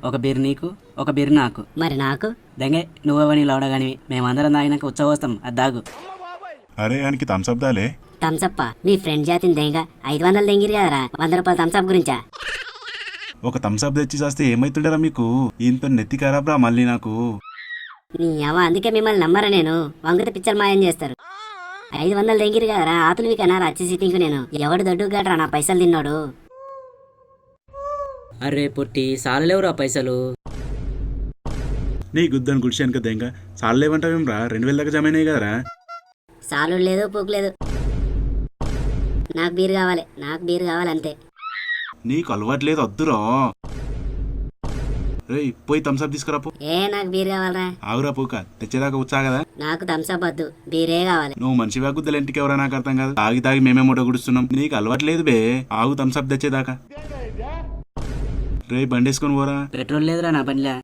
ఒక బీర్ నీకు, ఒక బీర్ నాకు. మరి నాకు దంగే నువ్వెవని లవడగానివి. మేమందరం తాగినాక ఉచ్చవస్తాం, అది దాగు. అరే ఆయనకి థమ్స్అప్ దాలే. థమ్సప్ప మీ ఫ్రెండ్ జాతిని దెంగ 500 దెంగిరి కదరా, 100 రూపాయలు థమ్సప్ గురించా? ఒక థమ్స్అప్ తెచ్చి చేస్తే ఏమైతుండరా మీకు? ఇంత నెత్తి ఖరాబ్ రా మళ్ళీ నాకు. నీ అవ అందుకే మిమ్మల్ని నమ్మరా నేను. వంగత పిచ్చర్ మాయం చేస్తారు. 500 దెంగిరి కదరా, ఆతులు కనారా వచ్చి సిట్టింగ్ నేను. ఎవడు దొడ్డు గట్రా నా పైసలు తిన్నాడు. అరే పొట్టి సాలలేవురా పైసలు. నీ గుద్దని గుడిసి వెనక దెంగ చాలేమంటావేం రా? 2000 దాకా జమైనాయి కదరా. సాలు లేదు పూకు లేదు. నాకు బీర్ కావాలి, నాకు బీర్ కావాలి అంతే. నీకు అలవాట్లేదు వద్దురా. రే పోయి థమ్స్అప్ తీసుకురాపో. నాకు బీర్ కావాలరా. ఆగురా పూక తెచ్చేదాకా వచ్చా కదా. నాకు థమ్సప్ వద్దు, బీరే కావాలి. నువ్వు మంచివా గుద్దలు ఇంటికి ఎవరా నాకు అర్థం కాదు. తాగి తాగి మేమే మూట గుడుస్తున్నాం. నీకు అలవాట్లేదు బే. ఆగు థమ్స్అప్ తెచ్చేదాకా. రే బండేసుకొని పోరా. పెట్రోల్ లేదురా నా బండిలా.